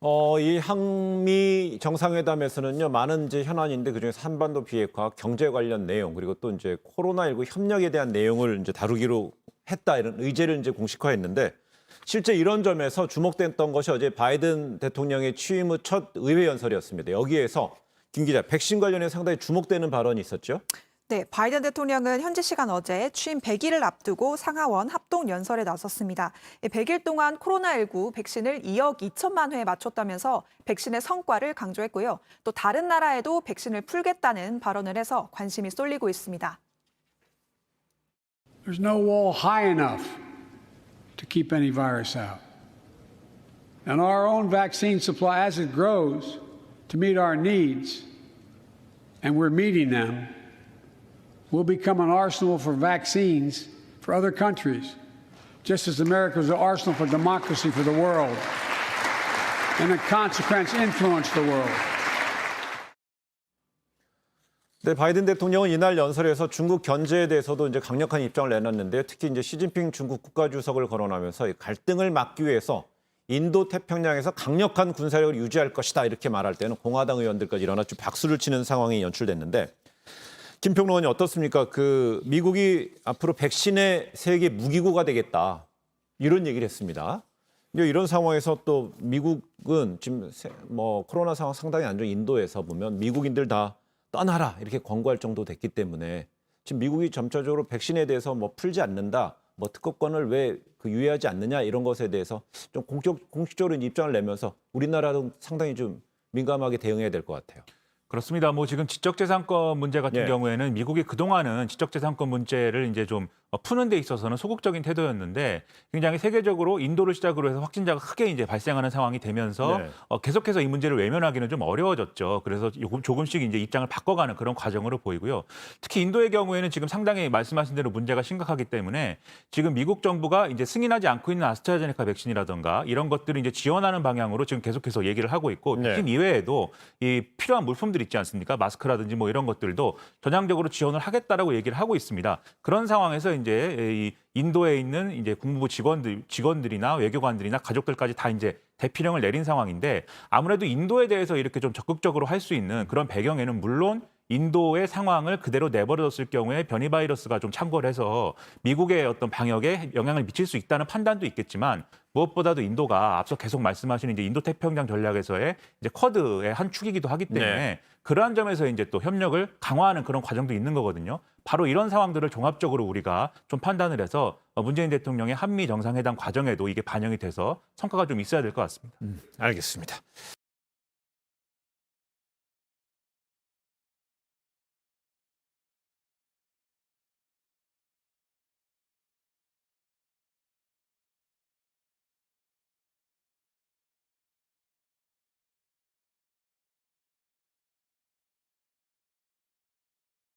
이 한미 정상회담에서는요, 많은 이제 현안인데 그중에서 한반도 비핵화, 경제 관련 내용, 그리고 또 이제 코로나19 협력에 대한 내용을 이제 다루기로 했다, 이런 의제를 이제 공식화했는데, 실제 이런 점에서 주목됐던 것이 어제 바이든 대통령의 취임 후 첫 의회 연설이었습니다. 여기에서 김 기자, 백신 관련해 상당히 주목되는 발언이 있었죠? 네, 바이든 대통령은 현지 시간 어제 취임 100일을 앞두고 상하원 합동 연설에 나섰습니다. 100일 동안 코로나19 백신을 2억 2천만 회 맞췄다면서 백신의 성과를 강조했고요. 또 다른 나라에도 백신을 풀겠다는 발언을 해서 관심이 쏠리고 있습니다. There's no wall high enough to keep any virus out. And our own vaccine supply, as it grows to meet our needs, and we're meeting them, will become an arsenal for vaccines for other countries, just as America is an arsenal for democracy for the world, and in consequence influence the world. 네, 바이든 대통령은 이날 연설에서 중국 견제에 대해서도 이제 강력한 입장을 내놨는데요. 특히 이제 시진핑 중국 국가주석을 거론하면서 이 갈등을 막기 위해서 인도 태평양에서 강력한 군사력을 유지할 것이다, 이렇게 말할 때는 공화당 의원들까지 일어나 좀 박수를 치는 상황이 연출됐는데, 김 평론가님 어떻습니까? 미국이 앞으로 백신의 세계 무기고가 되겠다, 이런 얘기를 했습니다. 근데 이런 상황에서 또 미국은 지금 코로나 상황 상당히 안 좋은 인도에서 보면 미국인들 다 떠나라, 이렇게 권고할 정도 됐기 때문에 지금 미국이 점차적으로 백신에 대해서 풀지 않는다, 특허권을 왜 유예하지 않느냐, 이런 것에 대해서 좀 공식적으로 입장을 내면서 우리나라도 상당히 좀 민감하게 대응해야 될 것 같아요. 그렇습니다. 지금 지적재산권 문제 같은 경우에는 미국이 그동안은 지적재산권 문제를 이제 좀 푸는 데 있어서는 소극적인 태도였는데, 굉장히 세계적으로 인도를 시작으로 해서 확진자가 크게 이제 발생하는 상황이 되면서 계속해서 이 문제를 외면하기는 좀 어려워졌죠. 그래서 조금씩 이제 입장을 바꿔가는 그런 과정으로 보이고요. 특히 인도의 경우에는 지금 상당히 말씀하신 대로 문제가 심각하기 때문에 지금 미국 정부가 이제 승인하지 않고 있는 아스트라제네카 백신이라든가 이런 것들을 이제 지원하는 방향으로 지금 계속해서 얘기를 하고 있고, 백신 이외에도 이 필요한 물품들 있지 않습니까? 마스크라든지 이런 것들도 전향적으로 지원을 하겠다라고 얘기를 하고 있습니다. 그런 상황에서 이제 이 인도에 있는 이제 국무부 직원들이나 외교관들이나 가족들까지 다 이제 대피령을 내린 상황인데, 아무래도 인도에 대해서 이렇게 좀 적극적으로 할 수 있는 그런 배경에는 물론 인도의 상황을 그대로 내버려뒀을 경우에 변이 바이러스가 좀 창궐 해서 미국의 어떤 방역에 영향을 미칠 수 있다는 판단도 있겠지만, 무엇보다도 인도가 앞서 계속 말씀하신 이제 인도 태평양 전략에서의 이제 쿼드의 한 축이기도 하기 때문에 그러한 점에서 이제 또 협력을 강화하는 그런 과정도 있는 거거든요. 바로 이런 상황들을 종합적으로 우리가 좀 판단을 해서 문재인 대통령의 한미 정상회담 과정에도 이게 반영이 돼서 성과가 좀 있어야 될 것 같습니다. 알겠습니다.